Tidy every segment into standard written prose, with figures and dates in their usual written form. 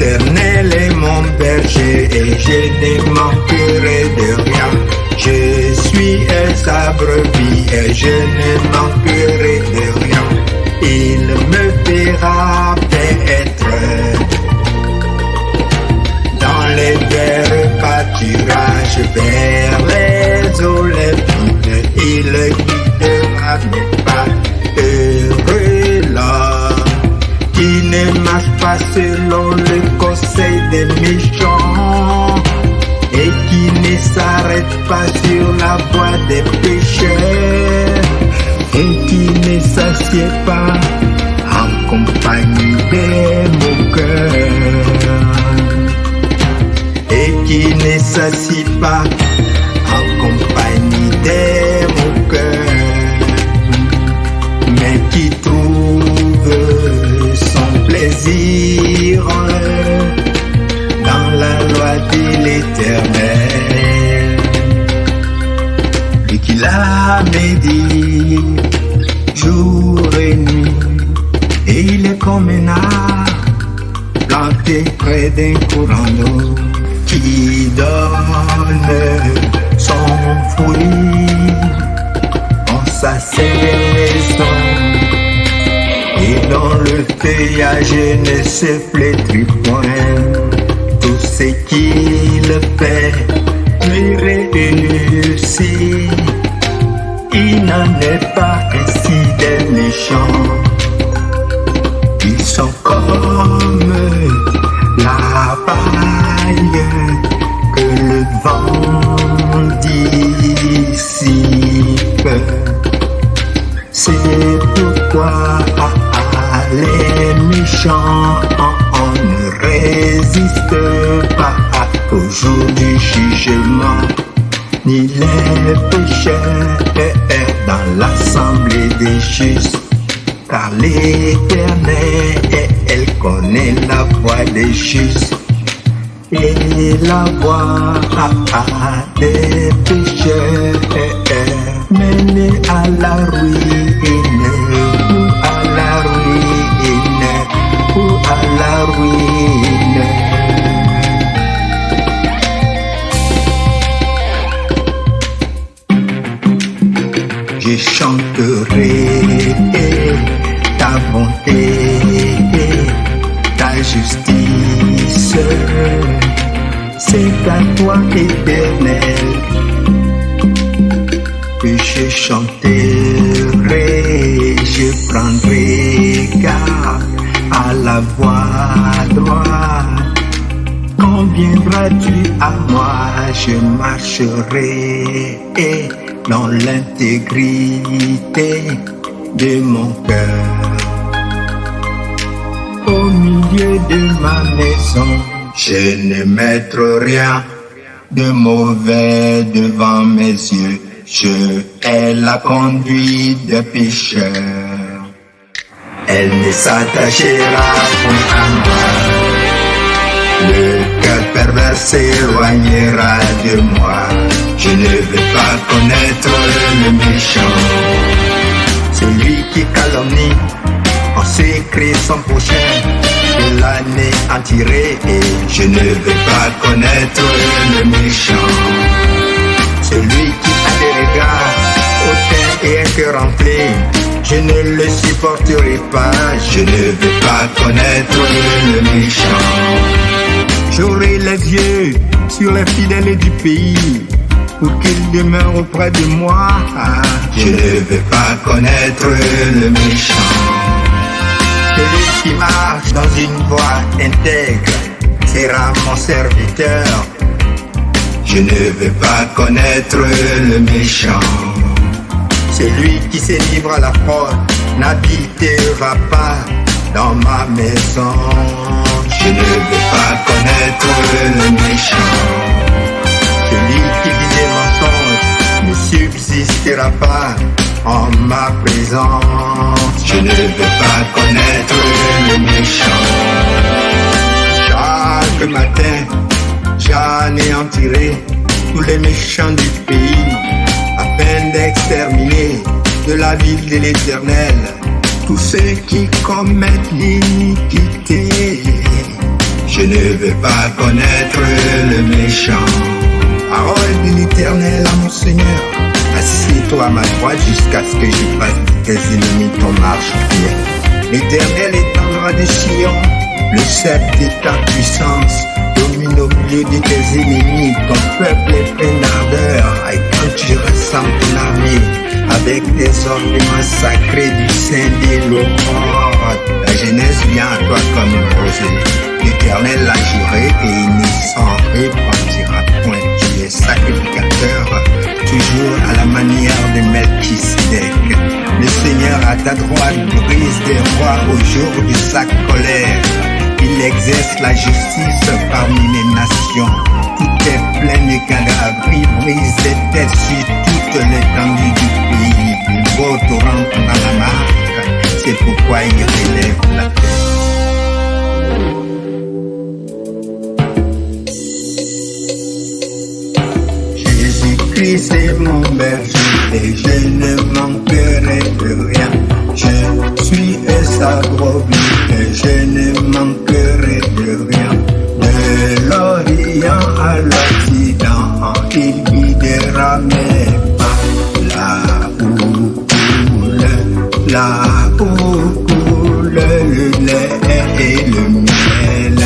L'Éternel est mon berger et je ne manquerai de rien. Je suis sa brebis et je ne manquerai de rien. Il me fera paître dans les verts pâturages vers les eaux limpides. Il guidera mes pas. Heureux l'homme qui ne marche pas selon le conseil des méchants et qui ne s'arrête pas sur la voie des pécheurs et qui ne s'assied pas en compagnie des moqueurs et qui ne s'assied pas en compagnie des moqueurs, mais qui trouve son plaisir dans la loi de l'Éternel. Lui qui l'a médit jour et nuit, et il est comme un arbre planté près d'un courant d'eau qui donne son fruit en sa saison, et dont le feuillage ne se flétrit point. Tout ce qu'il fait lui réussit. Il n'en est pas ainsi des méchants. Ils sont comme la paille que le vent dissipe. C'est pourquoi les méchants ne résistent pas au jour du jugement, ni les pécheurs dans l'assemblée des justes. Car l'Éternel, elle connaît la voie des justes et la voie des pécheurs mène à la ruine, ou à la ruine, ou à la ruine. Je chanterai ta bonté, ta justice, c'est à toi Éternel que je chanterai, je prendrai garde à la voie droite. Quand viendras-tu à moi, je marcherai dans l'intégrité de mon cœur. Au milieu de ma maison, je ne mettrai rien de mauvais devant mes yeux. Je hais la conduite des pécheurs. Elle ne s'attachera point à moi. Le cœur pervers s'éloignera de moi. Je ne veux pas connaître le méchant. Celui qui calomnie en secret son prochain, je l'anéantirai et je ne veux pas connaître le méchant. Celui qui a des regards hautains et un cœur rempli, je ne le supporterai pas, je ne veux pas connaître le méchant. J'aurai les yeux sur les fidèles du pays, pour qu'ils demeurent auprès de moi. Je ne veux pas connaître le méchant. Celui qui marche dans une voie intègre sera mon serviteur. Je ne veux pas connaître le méchant. Celui qui se livre à la fraude n'habitera pas dans ma maison. Je ne veux pas connaître le méchant. Celui qui dit des mensonges ne subsistera pas en ma présence. Je ne veux pas connaître le méchant. Chaque matin, j'anéantirai tous les méchants du pays, afin d'exterminer de la ville de l'Éternel tous ceux qui commettent l'iniquité. Je Je ne veux pas connaître le méchant. Parole de l'Éternel à mon Seigneur. Assieds-toi à ma droite jusqu'à ce que je fasse de tes ennemis ton marche-pied. L'Éternel étendra des Sion le sceptre de ta puissance. Domine au milieu de tes ennemis. Ton peuple est plein d'ardeur. Et quand tu ressembles ton armée avec des ornements sacrés du sein de l'aurore, la jeunesse vient à toi comme une rosée. L'Éternel l'a juré et il ne s'en repentira point. Tu es sacrificateur, toujours à la manière de Melchisédek. Le Seigneur à ta droite brise des rois au jour de sa colère. Il exerce la justice parmi les nations. Tout est plein de cadavres, il brise des têtes sur toute l'étendue du pays. Il va au torrent dans la marque, c'est pourquoi il relève la tête. Jésus-Christ est mon berger et je ne manquerai de rien. Je suis sa brebis et je ne manquerai de rien. De l'Orient à l'Occident, il guidera mes pas. Là où coule le lait et le miel.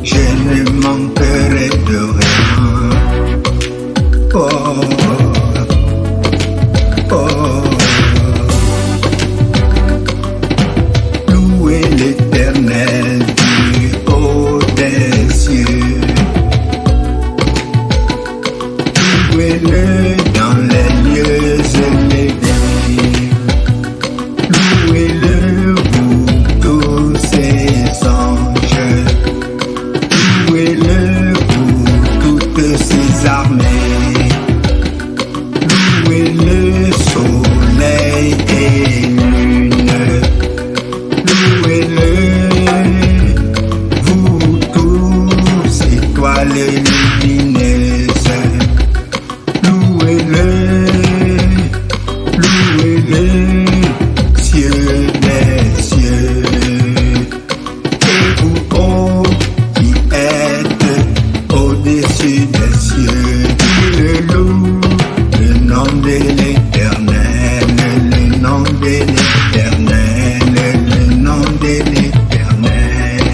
Je ne manquerai de rien. Oh, oh. Louez l'Éternel du haut des cieux. Louez-le dans les lieux élevés. Louez-le, vous tous ses anges. Louez-le, vous toutes ses armées. Louez-le, soleil et lune. Louez-le, vous tous étoiles lumineuses. Louez-le, louez-le, cieux des cieux. Et vous, oh, qui êtes au-dessus des cieux, qui le loue, le nom de l'Éternel, le nom de l'Éternel, le nom de l'Éternel.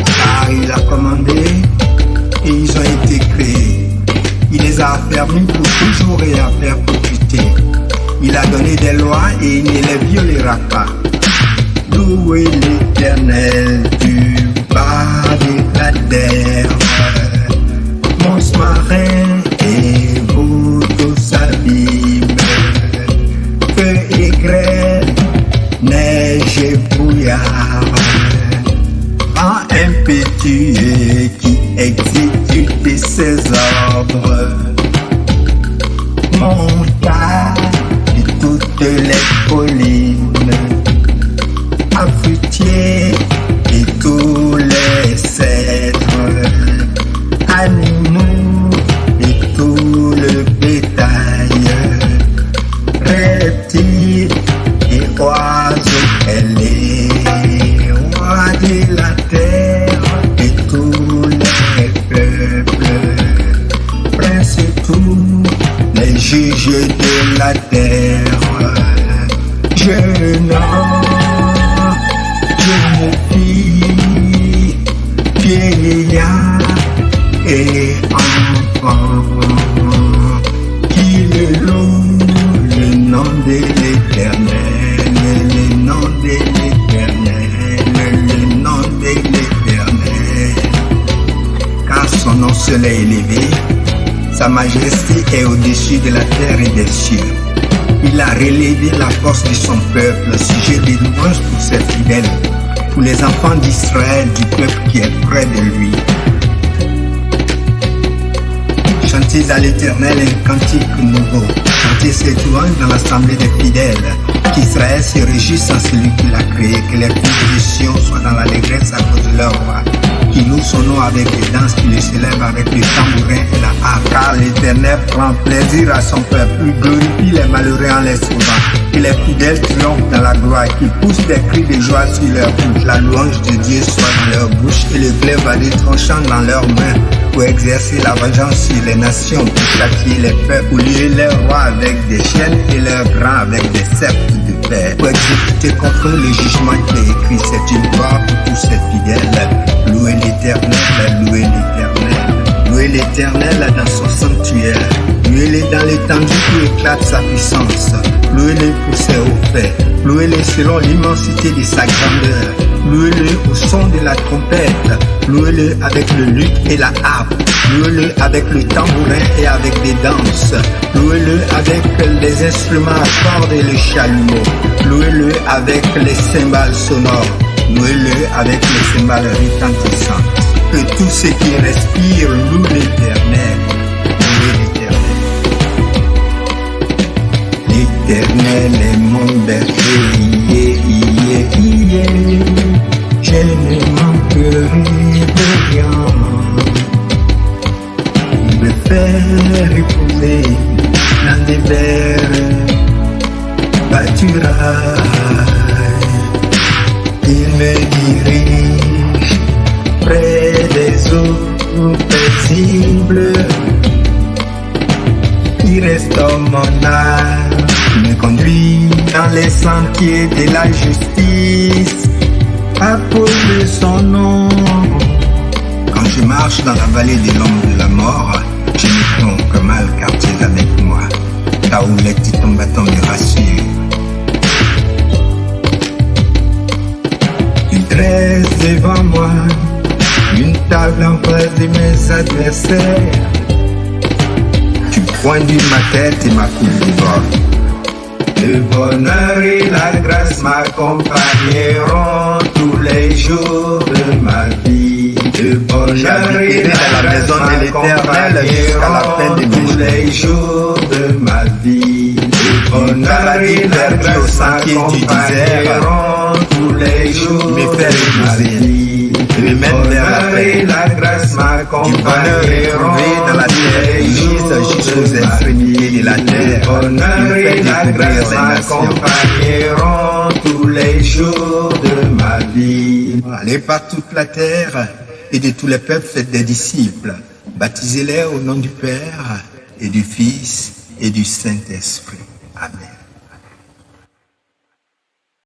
Car il a commandé et ils ont été créés. Il les a affermis pour toujours et à perpétuité. Il a donné des lois et il ne les violera pas. Louez l'Éternel du bas de la terre. Monstres marins et vous tous abîmes. Feu et grêle, neige et brouillard. Vent impétueux qui exécute ses ordres. Montagne de toutes les collines. Fruitiers et tous les cèdres. Animaux et tout le bétail. Reptiles et oiseaux ailés. Rois de la terre et tous les peuples. Princes et tous les juges de la terre. Jeune homme, jeune fille, vieillard et enfant, qui le loue, le nom de l'Éternel, le nom de l'Éternel, le nom de l'Éternel. Car son nom seul est élevé, sa majesté est au-dessus de la terre et des cieux. Il a relevé la force de son peuple, sujet de louange pour ses fidèles, pour les enfants d'Israël, du peuple qui est près de lui. Chantez à l'Éternel un cantique nouveau, chantez ses louanges dans l'assemblée des fidèles, qu'Israël se réjouisse en celui qui l'a créé, que les fils de Sion soient dans l'allégresse à cause de leur roi, qui loue Nous sonnons avec les danses qui le célèbrent avec le tambourin et la harpe. Car l'Éternel prend plaisir à son peuple. Il glorifie les malheureux en les sauvant. Et les fidèles triomphent dans la gloire. Qui poussent des cris de joie sur leur bouche. La louange de Dieu soit dans leur bouche et le glaive à des tranchants dans leurs mains. Pour exercer la vengeance sur les nations, pour châtier les peuples, pour lier leurs rois avec des chaînes et leurs grands avec des sceptres de paix. Pour exécuter contre le jugement qui est écrit, c'est une gloire pour tous ses fidèles. Louez l'Éternel, louez l'Éternel. Louez l'Éternel dans son sanctuaire. Louez-le dans l'étendue où éclate sa puissance. Louez-le pour ses hauts faits. Louez-le selon l'immensité de sa grandeur. Louez-le au son de la trompette. Louez-le avec le luth et la harpe. Louez-le avec le tambourin et avec des danses. Louez-le avec les instruments à cordes et le chalumeau. Louez-le avec les cymbales sonores. Louez-le avec les cymbales retentissantes. Que tous ceux qui respirent louent l'Éternel. Louez l'Éternel. L'Éternel est mon berger, je ne manquerai de rien. Il me fait reposer dans des verts pâturages. Il me dirige près des eaux paisibles. Il restaure mon âme. Il me conduit dans les sentiers de la justice, à cause de son nom. Quand je marche dans la vallée de l'ombre de la mort, je ne crains aucun mal car tu es avec moi. Ta houlette et ton bâton me rassurent. Tu dresses devant moi une table en face de mes adversaires. Tu conduis ma tête et ma coupe déborde. Le bonheur et la grâce m'accompagneront tous les jours de ma vie. Le bonheur et la grâce m'accompagneront tous les jours de ma vie. Le bonheur et la grâce m'accompagneront tous les jours de ma vie. Le bonheur et la grâce m'accompagneront dans la terre, jusqu'aux extrémités de la terre. Le bonheur et la grâce m'accompagneront tous les jours de ma vie. Allez par toute la terre et de tous les peuples faites des disciples. Baptisez-les au nom du Père et du Fils et du Saint-Esprit. Amen.